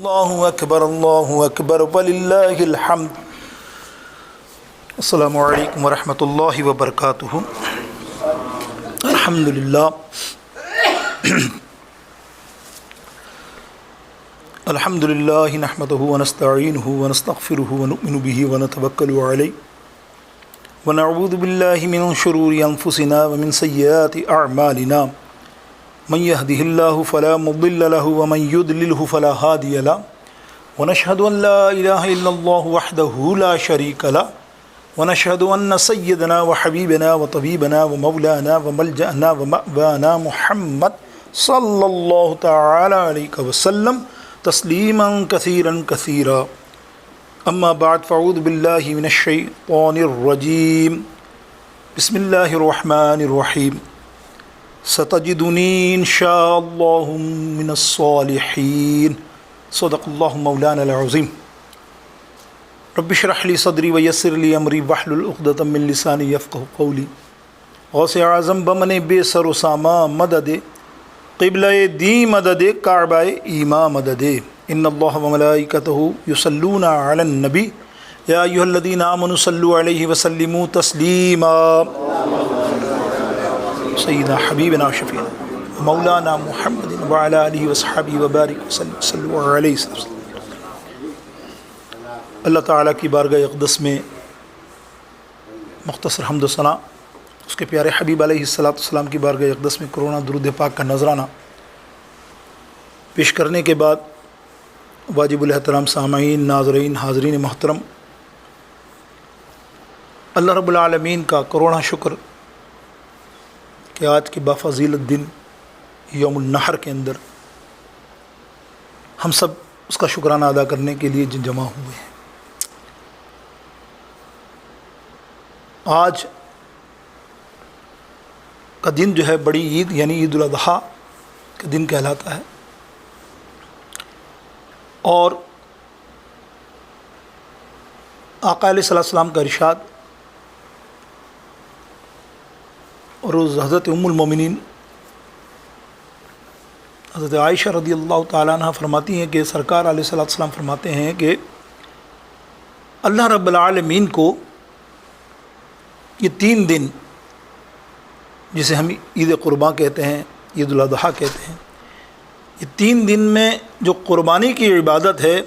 اللہ اکبر وللہ الحمد۔ السلام علیکم ورحمۃ اللہ وبرکاتہ۔ الحمدللہ الحمدللہ نحمدہ ونستعینہ ونستغفرہ ونؤمن بہ ونتوکل علیہ ونعوذ باللہ من شرور انفسنا ومن سیئات اعمالنا من يهده الله فلا مضل له ومن يضلله فلا هادي له ونشهد أن لا إله إلا الله وحده لا شريك له ونشهد أن سيدنا وحبيبنا وطبيبنا ومولانا وملجأنا ومأوانا محمد صلى الله تعالى عليه وسلم تسليما كثيرا كثيرا أما بعد فأعوذ بالله من الشيطان الرجيم بسم الله الرحمن الرحيم ستجدنی انشاء اللہ من الصالحین صدق اللہ مولانا العظیم۔ رب اشرح لی صدری ویسر لی امری واحلل عقدۃ من لسانی یفقہوا قولی۔ غوث اعظم بمن بے سر و ساما مدد قبلہ دی مدد کعبہ ایما مدد۔ ان اللہ وملائکتہ یصلون علی النبی یا ایھا الذین آمنوا صلوا علیہ وسلموا تسلیما۔ سیدنا حبیبنا شفیعنا مولانا محمد وعلی آلہ وصحبہ وبارک وسلم صلو علیہ وسلم۔ اللہ تعالیٰ کی بارگاہ اقدس میں مختصر حمد و ثنا، اس کے پیارے حبیب علیہ السلام کی بارگاہ اقدس میں کروڑا درود پاک کا نذرانہ پیش کرنے کے بعد، واجب الاحترام سامعین، ناظرین، حاضرین محترم، اللہ رب العالمین کا کروڑا شکر کہ آج کے بافضیلت دن یوم النحر کے اندر ہم سب اس کا شکرانہ ادا کرنے کے لیے جمع ہوئے ہیں۔ آج کا دن جو ہے بڑی عید یعنی عید الاضحیٰ کا دن کہلاتا ہے، اور آقا علیہ السلام کا ارشاد اور حضرت ام المومنین حضرت عائشہ رضی اللہ تعالیٰ عنہ فرماتی ہیں کہ سرکار علیہ السلام فرماتے ہیں کہ اللہ رب العالمین کو یہ 3 دن، جسے ہم عید قرباں کہتے ہیں، عید الاضحیٰ کہتے ہیں، یہ 3 دن میں جو قربانی کی عبادت ہے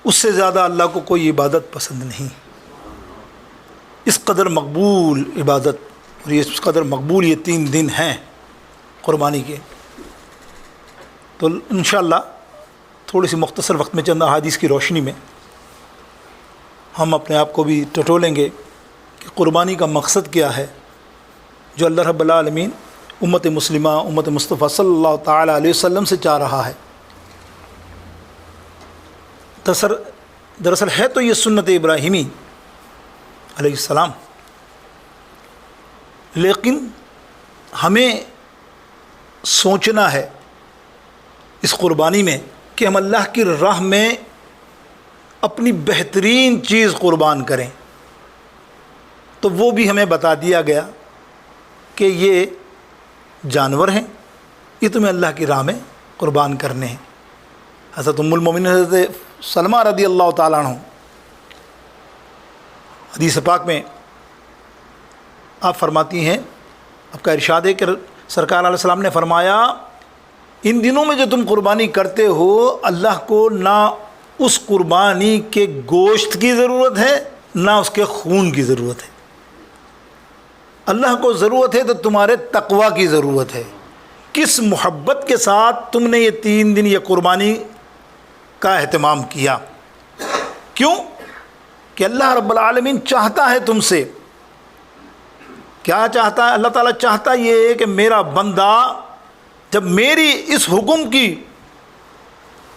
اس سے زیادہ اللہ کو کوئی عبادت پسند نہیں۔ اس قدر مقبول عبادت اور اس قدر مقبول یہ 3 دن ہیں قربانی کے۔ تو انشاءاللہ تھوڑی سی مختصر وقت میں چند احادیث کی روشنی میں ہم اپنے آپ کو بھی ٹٹولیں گے کہ قربانی کا مقصد کیا ہے جو اللہ رب العالمین امت مسلمہ، امت مصطفیٰ صلی اللہ تعالیٰ علیہ وسلم سے چاہ رہا ہے۔ دراصل ہے تو یہ سنت ابراہیمی علیہ السلام، لیکن ہمیں سوچنا ہے اس قربانی میں کہ ہم اللہ کی راہ میں اپنی بہترین چیز قربان کریں، تو وہ بھی ہمیں بتا دیا گیا کہ یہ جانور ہیں، یہ تمہیں اللہ کی راہ میں قربان کرنے ہیں۔ حضرت ام المومنین حضرت سلمہ رضی اللہ تعالیٰ عنہ حدیث پاک میں آپ فرماتی ہیں، آپ کا ارشاد ہے کہ سرکار علیہ السلام نے فرمایا، ان دنوں میں جو تم قربانی کرتے ہو اللہ کو نہ اس قربانی کے گوشت کی ضرورت ہے نہ اس کے خون کی ضرورت ہے، اللہ کو ضرورت ہے تو تمہارے تقوی کی ضرورت ہے۔ کس محبت کے ساتھ تم نے یہ 3 دن یہ قربانی کا اہتمام کیا؟ کیوں کہ اللہ رب العالمین چاہتا ہے تم سے، کیا چاہتا ہے؟ اللہ تعالیٰ چاہتا یہ ہے کہ میرا بندہ جب میری اس حکم کی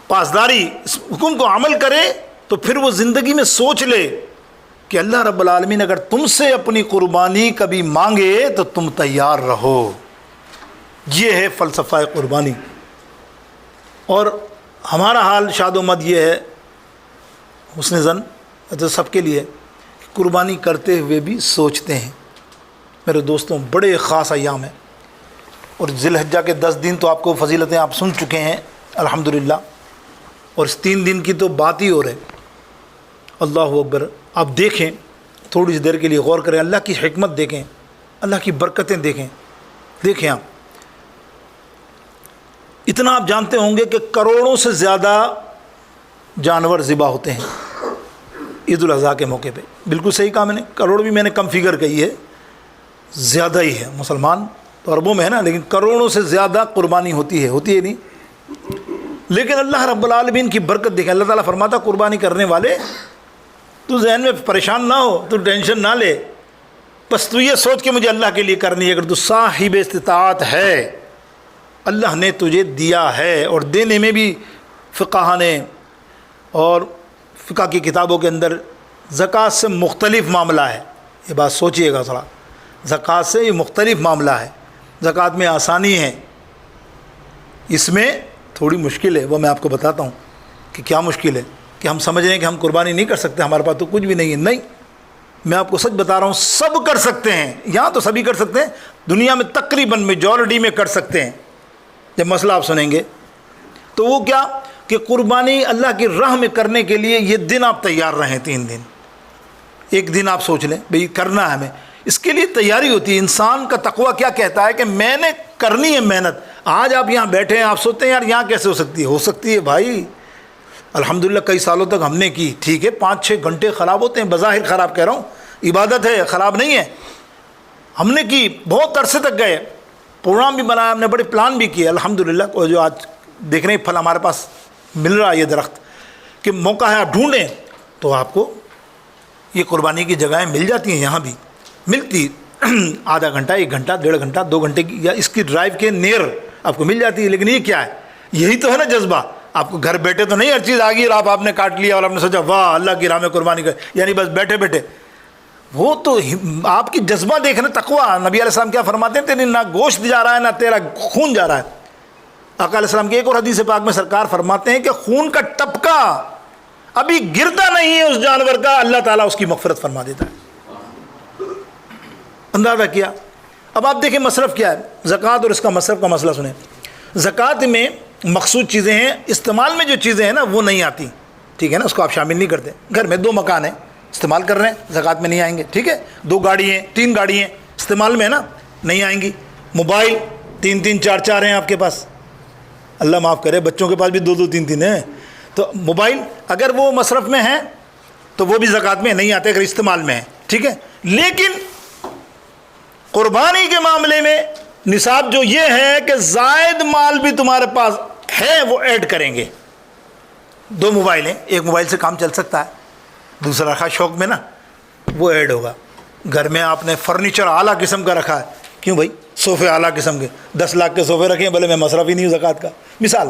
پاسداری، اس حکم کو عمل کرے، تو پھر وہ زندگی میں سوچ لے کہ اللہ رب العالمین اگر تم سے اپنی قربانی کبھی مانگے تو تم تیار رہو۔ یہ ہے فلسفہ قربانی، اور ہمارا حال شاد و مد یہ ہے، حسن ظن تو سب کے لیے، قربانی کرتے ہوئے بھی سوچتے ہیں۔ میرے دوستوں، بڑے خاص ایام ہیں، اور ذی الحجہ کے 10 دن تو آپ کو فضیلتیں آپ سن چکے ہیں الحمدللہ، اور اس 3 دن کی تو بات ہی ہو رہی. اللہ اکبر. آپ دیکھیں, تھوڑی سی دیر کے لیے غور کریں, اللہ کی حکمت دیکھیں, اللہ کی برکتیں دیکھیں آپ. اتنا آپ جانتے ہوں گے کہ کروڑوں سے زیادہ جانور ذبح ہوتے ہیں عید الاضحیٰ کے موقع پہ. بالکل صحیح کہا میں نے, کروڑ بھی میں نے کم فگر کہی ہے, زیادہ ہی ہے. مسلمان تو اربوں میں ہے نا, لیکن کروڑوں سے زیادہ قربانی ہوتی ہے نہیں. لیکن اللہ رب العالمین کی برکت دیکھیں. اللہ تعالیٰ فرماتا قربانی کرنے والے تو ذہن میں پریشان نہ ہو, تو ٹینشن نہ لے, بس تو یہ سوچ کہ مجھے اللہ کے لیے کرنی ہے. اگر تو صاحب استطاعت ہے, اللہ نے تجھے دیا ہے, اور دینے میں بھی فقہ نے اور فقہ کی کتابوں کے اندر زکوٰۃ سے مختلف معاملہ ہے. یہ بات سوچئے گا تھوڑا, زکوٰۃ سے یہ مختلف معاملہ ہے. زکوٰۃ میں آسانی ہے, اس میں تھوڑی مشکل ہے. وہ میں آپ کو بتاتا ہوں کہ کیا مشکل ہے. کہ ہم سمجھ رہے ہیں کہ ہم قربانی نہیں کر سکتے, ہمارے پاس تو کچھ بھی نہیں ہے. نہیں, میں آپ کو سچ بتا رہا ہوں, سب کر سکتے ہیں. یہاں تو سبھی کر سکتے ہیں, دنیا میں تقریباً میجورٹی میں کر سکتے ہیں. جب مسئلہ آپ سنیں گے تو وہ کیا کہ قربانی اللہ کی راہ میں کرنے کے لیے یہ دن آپ تیار رہیں. 3 دن, ایک دن آپ سوچ لیں بھئی کرنا ہے ہمیں, اس کے لیے تیاری ہوتی ہے. انسان کا تقویٰ کیا کہتا ہے کہ میں نے کرنی ہے محنت. آج آپ یہاں بیٹھے ہیں, آپ سوچتے ہیں یار یہاں کیسے ہو سکتی ہے. ہو سکتی ہے بھائی, الحمدللہ کئی سالوں تک ہم نے کی. ٹھیک ہے 5-6 گھنٹے خراب ہوتے ہیں, بظاہر خراب کہہ رہا ہوں, عبادت ہے, خراب نہیں ہے. ہم نے کی, بہت عرصے تک گئے, پروگرام بھی بنایا ہم نے, بڑے پلان بھی کیے الحمدللہ. اور جو آج دیکھ رہے ہیں پھل ہمارے پاس مل رہا ہے, یہ درخت کہ موقع ہے آپ ڈھونڈیں تو آپ کو یہ قربانی کی جگہیں مل جاتی ہیں. یہاں بھی ملتی, آدھا گھنٹہ, 1 گھنٹہ, 1.5 گھنٹہ, 2 گھنٹے کی, یا اس کی ڈرائیو کے نیر آپ کو مل جاتی ہے. لیکن یہ کیا ہے, یہی تو ہے نا جذبہ. آپ کو گھر بیٹھے تو نہیں ہر چیز آ گئی اور آپ نے کاٹ لیا اور آپ نے سوچا واہ اللہ کی راہ میں قربانی کر, یعنی بس بیٹھے بیٹھے. وہ تو آپ کی جذبہ دیکھنا, تقویٰ. نبی علیہ السلام کیا فرماتے ہیں, تیری نہ گوشت جا رہا ہے نہ تیرا خون جا رہا ہے. آقا علیہ السلام کی ایک اور حدیث پاک میں سرکار فرماتے ہیں کہ خون کا ٹپکا ابھی گرتا نہیں ہے اس جانور کا, اللہ تعالیٰ اس کی مغفرت فرما دیتا ہے. اندازہ کیا. اب آپ دیکھیں مصرف کیا ہے, زکوٰۃ اور اس کا مصرف کا مسئلہ سنیں. زکوٰۃ میں مخصوص چیزیں ہیں, استعمال میں جو چیزیں ہیں نا وہ نہیں آتی. ٹھیک ہے نا, اس کو آپ شامل نہیں کرتے. گھر میں 2 مکان ہیں, استعمال کر رہے ہیں, زکوٰۃ میں نہیں آئیں گے. ٹھیک ہے, 2 گاڑی ہیں, 3 گاڑی ہیں, استعمال میں ہے نا, نہیں آئیں گی. موبائل 3-3 4-4 ہیں آپ کے پاس, اللہ معاف کرے بچوں کے پاس بھی 2-2 3-3 ہیں. تو موبائل اگر وہ مصرف میں ہیں تو وہ بھی زکوٰۃ میں نہیں آتے اگر استعمال میں ہیں. ٹھیک ہے, لیکن قربانی کے معاملے میں نصاب جو یہ ہے کہ زائد مال بھی تمہارے پاس ہے وہ ایڈ کریں گے. 2 موبائل ہیں, ایک موبائل سے کام چل سکتا ہے, دوسرا رکھا شوق میں نا, وہ ایڈ ہوگا. گھر میں آپ نے فرنیچر اعلیٰ قسم کا رکھا ہے, کیوں بھائی صوفے اعلیٰ قسم کے 10 لاکھ کے صوفے رکھے ہیں, بولے میں مصرف ہی نہیں ہوں زکوٰۃ کا. مثال,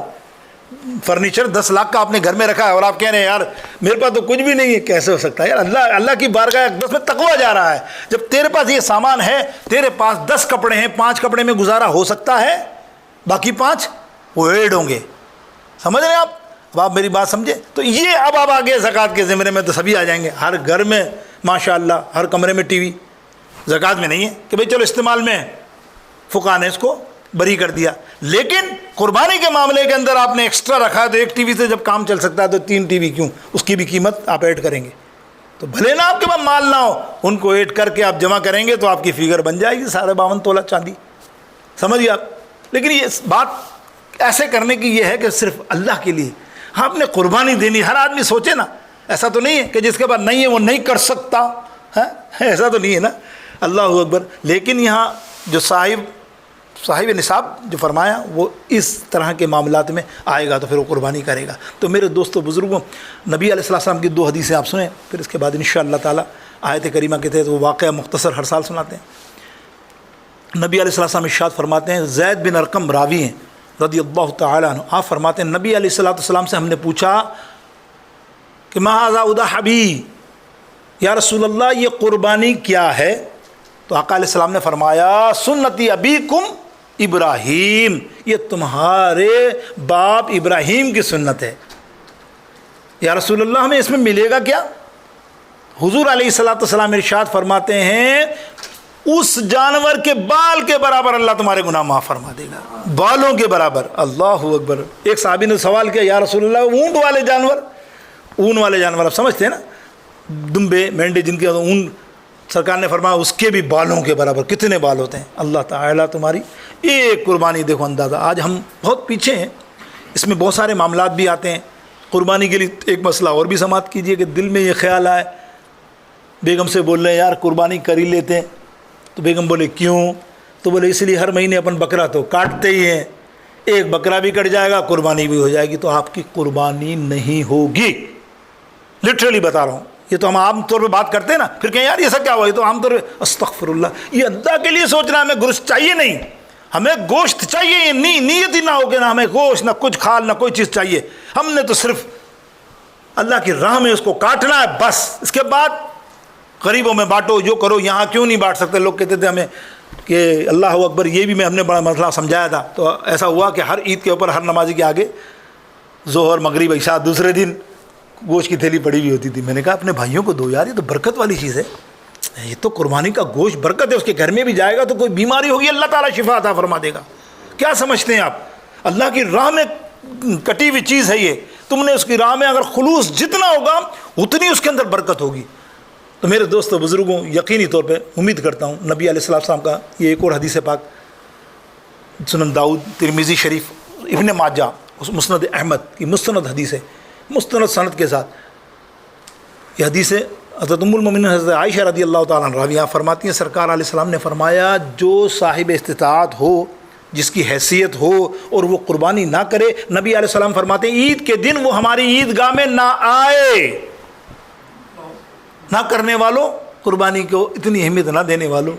فرنیچر 10 لاکھ کا آپ نے گھر میں رکھا ہے اور آپ کہہ رہے ہیں یار میرے پاس تو کچھ بھی نہیں ہے. کیسے ہو سکتا ہے یار, اللہ کی بارگاہ اقدس میں تقویٰ جا رہا ہے. جب تیرے پاس یہ سامان ہے, تیرے پاس 10 کپڑے ہیں, 5 کپڑے میں گزارا ہو سکتا ہے, باقی 5 وہ ایڈ ہوں گے. سمجھ رہے ہیں آپ؟ اب آپ میری بات سمجھے. تو یہ اب آپ آگے زکوٰۃ کے زمرے میں تو سبھی آ جائیں گے. ہر گھر میں ماشاءاللہ ہر کمرے میں ٹی وی, زکوٰۃ میں نہیں ہے کہ بھئی چلو استعمال میں, فقہا نے اس کو بری کر دیا. لیکن قربانی کے معاملے کے اندر آپ نے ایکسٹرا رکھا ہے, تو 1 ٹی وی سے جب کام چل سکتا ہے تو 3 ٹی وی کیوں, اس کی بھی قیمت آپ ایڈ کریں گے. تو بھلے نا آپ کے پاس مال نہ ہو, ان کو ایڈ کر کے آپ جمع کریں گے تو آپ کی فگر بن جائے گی 52.5 تولہ چاندی. سمجھیے آپ. لیکن یہ بات ایسے کرنے کی یہ ہے کہ صرف اللہ کے لیے آپ نے قربانی دینی. ہر آدمی سوچے نا, ایسا تو نہیں ہے کہ جس کے پاس نہیں ہے وہ نہیں کر سکتا ہے, ایسا تو نہیں ہے نا. اللہ اکبر. لیکن یہاں جو صاحب نصاب جو فرمایا وہ اس طرح کے معاملات میں آئے گا تو پھر وہ قربانی کرے گا. تو میرے دوستو بزرگوں, نبی علیہ السلام کی 2 حدیثیں آپ سنیں, پھر اس کے بعد انشاءاللہ تعالی آیت کریمہ کے تحت وہ واقعہ مختصر ہر سال سناتے ہیں. نبی علیہ السلام ارشاد فرماتے ہیں, زید بن ارقم راوی ہیں رضی اللہ تعالیٰ عنہ, آپ فرماتے ہیں نبی علیہ السلام سے ہم نے پوچھا کہ ما ھذا اضحی, یا رسول اللہ یہ قربانی کیا ہے؟ تو آقا علیہ السلام نے فرمایا سنتی ابیکم ابراہیم, یہ تمہارے باپ ابراہیم کی سنت ہے. یا رسول اللہ ہمیں اس میں ملے گا کیا؟ حضور علیہ السلام ارشاد فرماتے ہیں اس جانور کے بال کے برابر اللہ تمہارے گناہ معاف فرما دے گا، بالوں کے برابر۔ اللہ اکبر۔ ایک صحابی نے سوال کیا، یا رسول اللہ اونٹ والے جانور، اون والے جانور آپ سمجھتے ہیں نا، دمبے مینڈے جن کے اون، سرکار نے فرمایا اس کے بھی بالوں کے برابر۔ کتنے بال ہوتے ہیں؟ اللہ تعالیٰ تمہاری ایک قربانی دیکھو اندازہ۔ آج ہم بہت پیچھے ہیں، اس میں بہت سارے معاملات بھی آتے ہیں۔ قربانی کے لیے ایک مسئلہ اور بھی سماعت کیجئے کہ دل میں یہ خیال آئے، بیگم سے بول رہے ہیں یار قربانی کر ہی لیتے ہیں، تو بیگم بولے کیوں؟ تو بولے اس لیے ہر مہینے اپن بکرا تو کاٹتے ہی ہیں، ایک بکرا بھی کٹ جائے گا قربانی بھی ہو جائے گی، تو آپ کی قربانی نہیں ہوگی۔ لٹرلی بتا رہا ہوں، یہ تو ہم عام طور پہ بات کرتے ہیں نا، پھر کہیں یار یہ سب کیا ہوا، یہ تو عام طور پہ استغفر اللہ، یہ اللہ کے لیے سوچنا، ہمیں گوشت چاہیے نہیں، ہمیں گوشت چاہیے، یہ نیت ہی نہ ہو کہ نہ ہمیں گوشت، نہ کچھ کھال، نہ کوئی چیز چاہیے، ہم نے تو صرف اللہ کی راہ میں اس کو کاٹنا ہے بس۔ اس کے بعد غریبوں میں بانٹو، جو کرو، یہاں کیوں نہیں بانٹ سکتے؟ لوگ کہتے تھے ہمیں کہ اللہ اکبر، یہ بھی ہم نے بڑا مسئلہ سمجھایا تھا، تو ایسا ہوا کہ ہر عید کے اوپر ہر نمازی کے آگے ظہر مغرب عشاء دوسرے دن گوشت کی تھیلی پڑی ہوئی ہوتی تھی۔ میں نے کہا اپنے بھائیوں کو دو یار، یہ تو برکت والی چیز ہے، یہ تو قربانی کا گوشت برکت ہے، اس کے گھر میں بھی جائے گا تو کوئی بیماری ہوگی اللہ تعالیٰ شفا عطا فرما دے گا۔ کیا سمجھتے ہیں آپ؟ اللہ کی راہ میں کٹی ہوئی چیز ہے یہ، تم نے اس کی راہ میں اگر خلوص جتنا ہوگا اتنی اس کے اندر برکت ہوگی۔ تو میرے دوستوں بزرگوں، یقینی طور پہ امید کرتا ہوں نبی علیہ السلام کا یہ ایک اور حدیث پاک سنن داؤد، ترمذی شریف، ابن ماجہ، مسند احمد کی مستند حدیث ہے، مستند سند کے ساتھ یہ حدیث ہے۔ حضرت ام المومنین حضرت عائشہ رضی اللہ تعالیٰ عنہ راویہ فرماتی ہیں سرکار علیہ السلام نے فرمایا جو صاحب استطاعت ہو، جس کی حیثیت ہو اور وہ قربانی نہ کرے، نبی علیہ السلام فرماتے ہیں عید کے دن وہ ہماری عیدگاہ میں نہ آئے۔ نہ کرنے والوں، قربانی کو اتنی اہمیت نہ دینے والوں،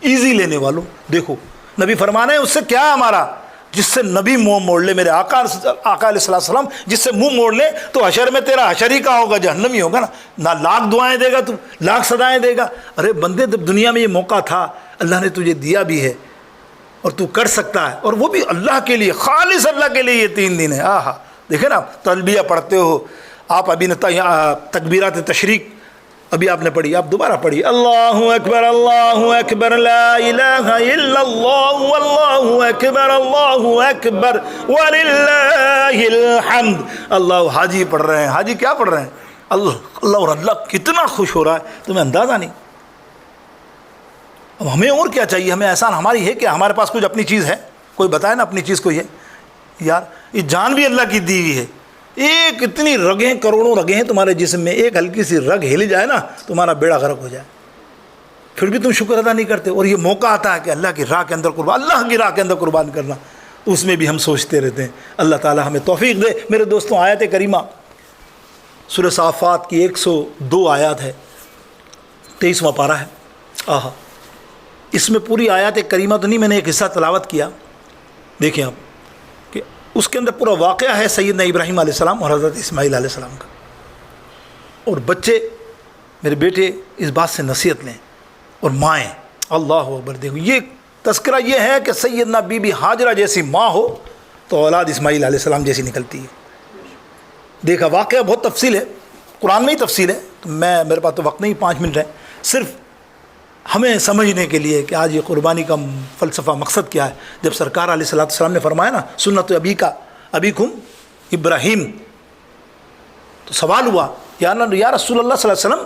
ایزی لینے والوں، دیکھو نبی فرمانے ہیں اس سے کیا ہمارا، جس سے نبی منہ موڑ لے، میرے آقا علیہ السلام جس سے منہ موڑ لے تو حشر میں تیرا حشر ہی کا ہوگا، جہنمی ہوگا نا، نہ لاکھ دعائیں دے گا تو لاکھ صدائیں دے گا۔ ارے بندے، جب دنیا میں یہ موقع تھا اللہ نے تجھے دیا بھی ہے اور تو کر سکتا ہے، اور وہ بھی اللہ کے لیے، خالص اللہ کے لیے یہ 3 دن ہے۔ آہا، دیکھیں نا تلبیہ پڑھتے ہو آپ، ابھی تکبیرات تشریق ابھی آپ نے پڑھی، آپ دوبارہ پڑھی، اللہ اکبر لا الہ الا اللہ واللہ اکبر وللہ الحمد۔ اللہ حاجی پڑھ رہے ہیں، حاجی کیا پڑھ رہے ہیں؟ اللہ، اور اللہ کتنا خوش ہو رہا ہے، تمہیں اندازہ نہیں۔ اب ہمیں اور کیا چاہیے؟ ہمیں احسان ہماری ہے کہ ہمارے پاس کچھ اپنی چیز ہے؟ کوئی بتائے نا اپنی چیز کوئی ہے؟ یار یہ جان بھی اللہ کی دی ہوئی ہے، ایک اتنی رگیں، کروڑوں رگیں ہیں تمہارے جسم میں، ایک ہلکی سی رگ ہل جائے نا تمہارا بیڑا غرق ہو جائے، پھر بھی تم شکر ادا نہیں کرتے۔ اور یہ موقع آتا ہے کہ اللہ کی راہ کے اندر قربان، اللہ کی راہ کے اندر قربان کرنا، اس میں بھی ہم سوچتے رہتے ہیں۔ اللہ تعالی ہمیں توفیق دے۔ میرے دوستوں، آیت کریمہ سورہ صافات کی 102 آیات ہے، 23واں پارہ ہے۔ آہا، اس میں پوری آیات کریمہ تو نہیں، میں نے ایک حصہ تلاوت کیا، دیکھیں آپ کہ اس کے اندر پورا واقعہ ہے سیدنا ابراہیم علیہ السلام اور حضرت اسماعیل علیہ السلام کا۔ اور بچے، میرے بیٹے، اس بات سے نصیحت لیں، اور مائیں، اللہ اکبر، دیکھو یہ تذکرہ یہ ہے کہ سیدنا بی بی ہاجرہ جیسی ماں ہو تو اولاد اسماعیل علیہ السلام جیسی نکلتی ہے۔ دیکھا واقعہ بہت تفصیل ہے، قرآن میں ہی تفصیل ہے، تو میرے پاس تو وقت نہیں، 5 منٹ ہے، صرف ہمیں سمجھنے کے لیے کہ آج یہ قربانی کا فلسفہ، مقصد کیا ہے۔ جب سرکار علیہ السلام نے فرمایا نا سنت ابیکم ابراہیم، تو سوال ہوا یا رسول اللہ صلی اللہ علیہ وسلم،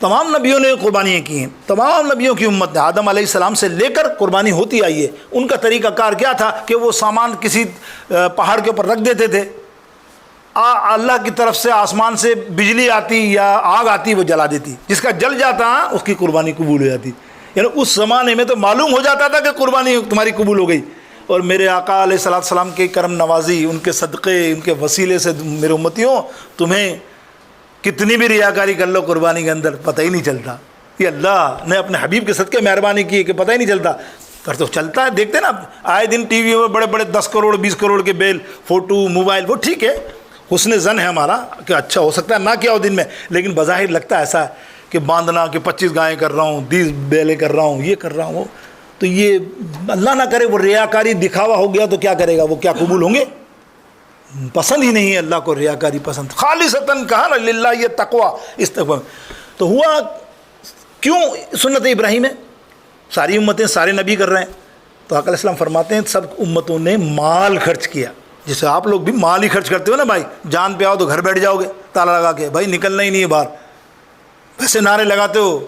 تمام نبیوں نے قربانیاں کی ہیں، تمام نبیوں کی امت نے، آدم علیہ السلام سے لے کر قربانی ہوتی آئی ہے، ان کا طریقہ کار کیا تھا کہ وہ سامان کسی پہاڑ کے اوپر رکھ دیتے تھے، اللہ کی طرف سے آسمان سے بجلی آتی یا آگ آتی، وہ جلا دیتی، جس کا جل جاتا اس کی قربانی قبول ہو جاتی۔ یعنی اس زمانے میں تو معلوم ہو جاتا تھا کہ قربانی تمہاری قبول ہو گئی۔ اور میرے آقا علیہ السلام کی کرم نوازی، ان کے صدقے، ان کے وسیلے سے میرے امتیوں، تمہیں کتنی بھی ریاکاری کر لو قربانی کے اندر پتہ ہی نہیں چلتا۔ یہ اللہ نے اپنے حبیب کے صدقے مہربانی کی کہ پتہ ہی نہیں چلتا، پر تو چلتا ہے۔ دیکھتے نا آئے دن ٹی وی میں بڑے بڑے 10 کروڑ 20 کروڑ کے بیل، فوٹو، موبائل، وہ ٹھیک ہے، حسن زن ہے ہمارا کہ اچھا ہو سکتا ہے نہ کیا ہو دن میں، لیکن بظاہر لگتا ہے ایسا کہ باندھنا کہ 25 گائیں کر رہا ہوں، 20 بیلیں کر رہا ہوں، یہ کر رہا ہوں، تو یہ اللہ نہ کرے وہ ریاکاری دکھاوا ہو گیا تو کیا کرے گا؟ وہ کیا قبول ہوں گے؟ پسند ہی نہیں ہے اللہ کو ریاکاری پسند، خالصتاً کہا نا للہ، یہ تقوی، اس تقوی۔ تو ہوا کیوں سنت ابراہیم ہے ساری امتیں سارے نبی کر رہے ہیں، تو آقا علیہ السلام فرماتے ہیں سب امتوں نے مال خرچ کیا، جیسے آپ لوگ بھی مال ہی خرچ کرتے ہو نا بھائی، جان پہ آؤ تو گھر بیٹھ جاؤ گے تالا لگا کے، بھائی نکلنا ہی نہیں ہے باہر، ویسے نعرے لگاتے ہو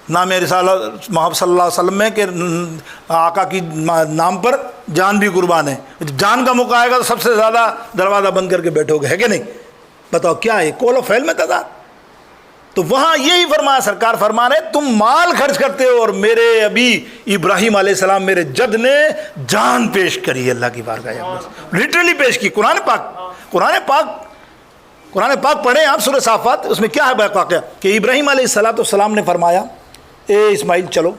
نام رسالت محمد صلی اللہ علیہ وسلم میں کہ آقا کی نام پر جان بھی قربان ہے، جان کا موقع آئے گا تو سب سے زیادہ دروازہ بند کر کے بیٹھو گے، ہے کہ نہیں؟ بتاؤ کیا ہے قول و فعل میں تضاد؟ تو وہاں یہی فرمایا، سرکار فرما رہے تم مال خرچ کرتے ہو، اور میرے ابھی ابراہیم علیہ السلام میرے جد نے جان پیش کری اللہ کی بارگاہ میں، لٹرلی پیش کی۔ قرآن پاک پڑھیں آپ سورہ صافات، اس میں کیا ہے واقعہ کہ ابراہیم علیہ السلام نے فرمایا اے اسماعیل چلو،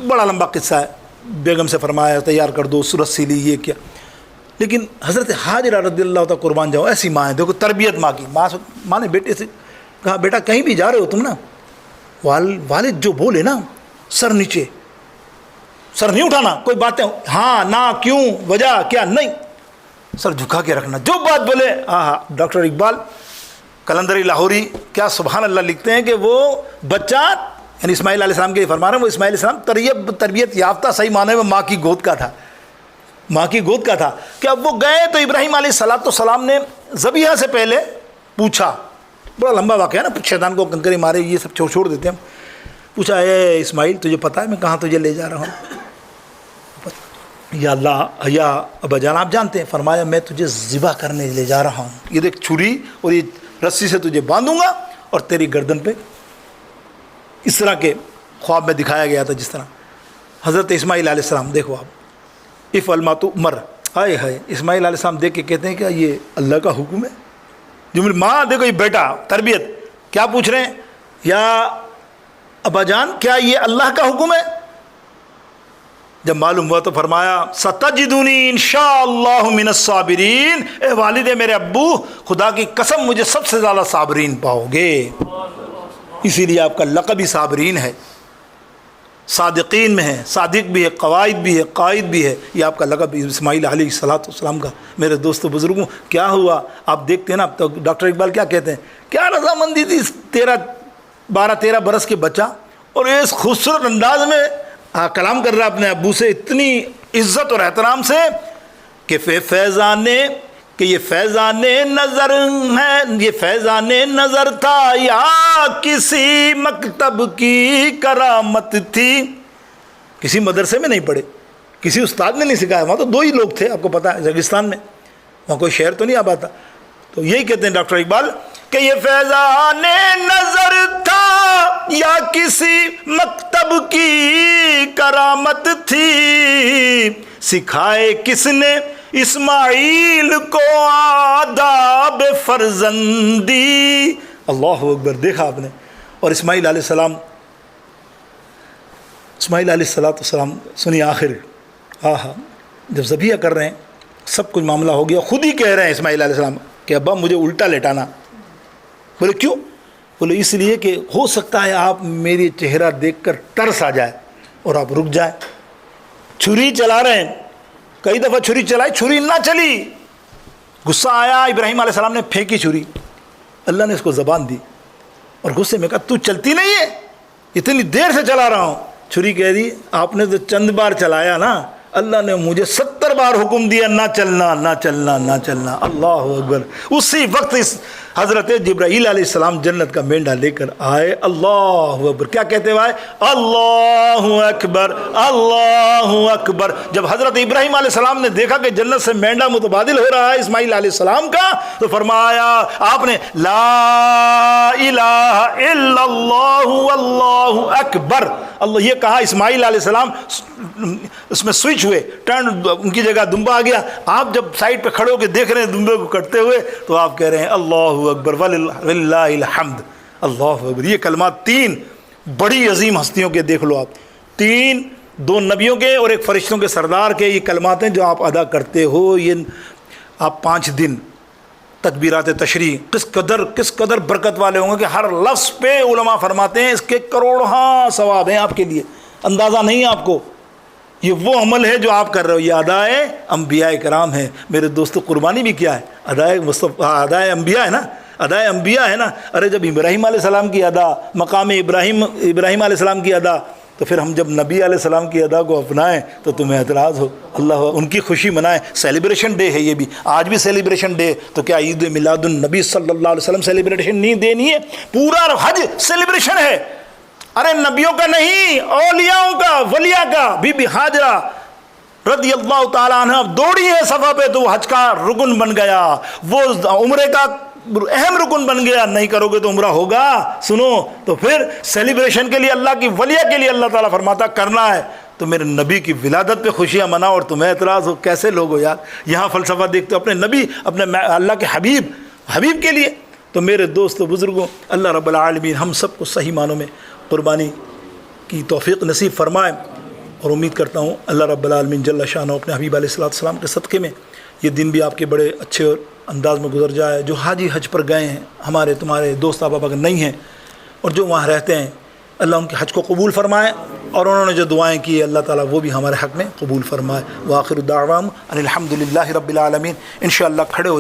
بڑا لمبا قصہ ہے، بیگم سے فرمایا تیار کر دو، رسی لی، یہ کیا، لیکن حضرت حاجرہ رضی اللہ تعالیٰ قربان جاؤ، ایسی ماں ہے، دیکھو تربیت ماں کی، ماں نے بیٹے سے کہا بیٹا کہیں بھی جا رہے ہو تم نا، والد جو بولے نا سر نیچے، سر نہیں اٹھانا، کوئی باتیں ہاں نہ کیوں وجہ کیا نہیں، سر جھکا کے رکھنا، جو بات بولے۔ ہاں ڈاکٹر اقبال قلندری لاہوری کیا سبحان اللہ لکھتے ہیں کہ وہ بچہ، یعنی اسماعیل علیہ السلام کے فرما رہے ہیں، وہ اسماعیل علیہ السلام تربیت یافتہ صحیح معنی میں ماں کی گود کا تھا، کہ اب وہ گئے تو ابراہیم علیہ السلام نے ذبیحہ سے پہلے پوچھا، بڑا لمبا واقعہ ہے نا، شیطان کو کنکری مارے یہ سب چھوڑ دیتے ہیں، پوچھا اے اسماعیل تجھے پتہ ہے میں کہاں تجھے لے جا رہا ہوں؟ یا اللہ یا ابا جان آپ جانتے ہیں، فرمایا میں تجھے ذبح کرنے لے جا رہا ہوں، یہ دیکھ چھری اور یہ رسی سے تجھے باندھوں گا اور تیری گردن پہ، اس طرح کے خواب میں دکھایا گیا تھا جس طرح حضرت اسماعیل علیہ السلام، دیکھو آپ اف المات عمر، ہائے ہائے، اسماعیل علیہ السلام دیکھ کے کہتے ہیں کہ یہ اللہ کا حکم ہے، جملے ماں دیکھو یہ بیٹا تربیت، کیا پوچھ رہے ہیں یا ابا جان کیا یہ اللہ کا حکم ہے؟ جب معلوم ہوا تو فرمایا ستجدونی انشاءاللہ من الصابرین، اے والد میرے ابو خدا کی قسم مجھے سب سے زیادہ صابرین پاؤ گے، اسی لیے آپ کا لقب ہی صابرین ہے، صادقین میں ہے، صادق بھی ہے، قواعد بھی ہے، قائد بھی ہے، یہ آپ کا لقب اسماعیل علیہ السلام کا۔ میرے دوستو بزرگوں کیا ہوا آپ دیکھتے ہیں نا، اب تو ڈاکٹر اقبال کیا کہتے ہیں، کیا رضامندی تھی 12-13 برس کے بچہ، اور اس خوبصورت انداز میں کلام کر رہا ہے اپنے ابو سے اتنی عزت اور احترام سے کہ یہ فیضان نظر ہے، یہ فیضان نظر تھا یا کسی مکتب کی کرامت تھی، کسی مدرسے میں نہیں پڑھے، کسی استاد نے نہیں سکھایا، وہاں تو 2 ہی لوگ تھے، آپ کو پتا ہے ریگستان میں، وہاں کوئی شہر تو نہیں آباد تھا، تو یہی کہتے ہیں ڈاکٹر اقبال کہ یہ فیضان نظر تھا یا کسی مکتب کی کرامت تھی، سکھائے کس نے اسماعیل کو آداب فرزندی، اللہ اکبر، دیکھا آپ نے۔ اور اسماعیل علیہ السلام سنیے آخر، جب ذبیحہ کر رہے ہیں سب کچھ معاملہ ہو گیا، خود ہی کہہ رہے ہیں اسماعیل علیہ السلام کہ ابا مجھے الٹا لیٹانا، بولے کیوں؟ بولے اس لیے کہ ہو سکتا ہے آپ میری چہرہ دیکھ کر ترس آ جائے اور آپ رک جائیں۔ چھری چلا رہے ہیں، کئی دفعہ چھری چلائی، چھری نہ چلی، غصہ آیا، ابراہیم علیہ السلام نے پھینکی چھری، اللہ نے اس کو زبان دی اور غصے میں کہا تو چلتی نہیں ہے، اتنی دیر سے چلا رہا ہوں، چھری کہہ دی آپ نے تو چند بار چلایا نا، اللہ نے مجھے 70 بار حکم دیا نہ چلنا نہ چلنا نہ چلنا، اللہ اکبر۔ اسی وقت اس حضرت جبرائیل علیہ السلام جنت کا مینڈا لے کر آئے، اللہ اکبر، کیا کہتے ہوئے اللہ اکبر اللہ اکبر۔ جب حضرت ابراہیم علیہ السلام نے دیکھا کہ جنت سے مینڈا متبادل ہو رہا ہے اسماعیل علیہ السلام کا، تو فرمایا آپ نے لا الہ الا اللہ واللہ اکبر، اللہ یہ کہا، اسماعیل علیہ السلام اس میں سوئچ ہوئے، ٹرن، ان کی جگہ دمبا آ گیا، آپ جب سائڈ پہ کھڑے ہو کے دیکھ رہے ہیں دمبے کو کٹتے ہوئے تو آپ کہہ رہے ہیں اللہ اکبر وللہ الحمد، اللہ اکبر۔ یہ کلمات 3 بڑی عظیم ہستیوں کے دیکھ لو آپ، 3 2 نبیوں کے اور ایک فرشتوں کے سردار کے یہ کلمات ہیں جو آپ ادا کرتے ہو، یہ آپ 5 دن تکبیرات تشریح کس قدر برکت والے ہوں گے کہ ہر لفظ پہ علماء فرماتے ہیں اس کے کروڑوں ثواب ہیں آپ کے لیے، اندازہ نہیں آپ کو۔ یہ وہ عمل ہے جو آپ کر رہے ہو، یہ ادائے انبیاء کرام ہے۔ میرے دوستو قربانی بھی کیا ہے؟ ادائے انبیاء ہے نا، ادائے انبیاء ہے نا. ارے جب ابراہیم علیہ السلام کی ادا، مقام ابراہیم علیہ السلام کی ادا، تو پھر ہم جب نبی علیہ السلام کی ادا کو اپنائیں تو تمہیں اعتراض ہو. اللہ ان کی خوشی منائیں. سیلیبریشن ڈے ہے یہ بھی، آج بھی سیلیبریشن ڈے. تو کیا عید میلاد النبی صلی اللہ علیہ وسلم سیلیبریشن نہیں دینی ہے؟ پورا حج سیلیبریشن ہے. ارے نبیوں کا نہیں، اولیاؤں کا، ولیاء کا. بی بی ہاجرہ رضی اللہ تعالیٰ عنہ دوڑی ہے صفا پہ تو وہ حج کا رکن بن گیا، وہ عمرے کا اہم رکن بن گیا. نہیں کرو گے تو عمرہ ہوگا؟ سنو، تو پھر سیلیبریشن کے لیے اللہ کی ولیہ کے لیے اللہ تعالیٰ فرماتا کرنا ہے تو میرے نبی کی ولادت پہ خوشیاں مناؤ اور تمہیں اعتراض ہو. کیسے لوگ ہو یار؟ یہاں فلسفہ دیکھتے ہو اپنے نبی، اپنے اللہ کے حبیب کے لیے. تو میرے دوستو بزرگوں، اللہ رب العالمین ہم سب کو صحیح معنوں میں قربانی کی توفیق نصیب فرمائے. اور امید کرتا ہوں اللہ رب العالمین جل شانہ اپنے حبیب علیہ السلام کے صدقے میں یہ دن بھی آپ کے بڑے اچھے اور انداز میں گزر جائے. جو حاجی حج پر گئے ہیں، ہمارے تمہارے دوست احباب اگر نہیں ہیں اور جو وہاں رہتے ہیں، اللہ ان کے حج کو قبول فرمائے، اور انہوں نے جو دعائیں کی اللہ تعالیٰ وہ بھی ہمارے حق میں قبول فرمائے. وآخر دعواہم ان الحمد للہ رب العالمین. انشاءاللہ کھڑے ہو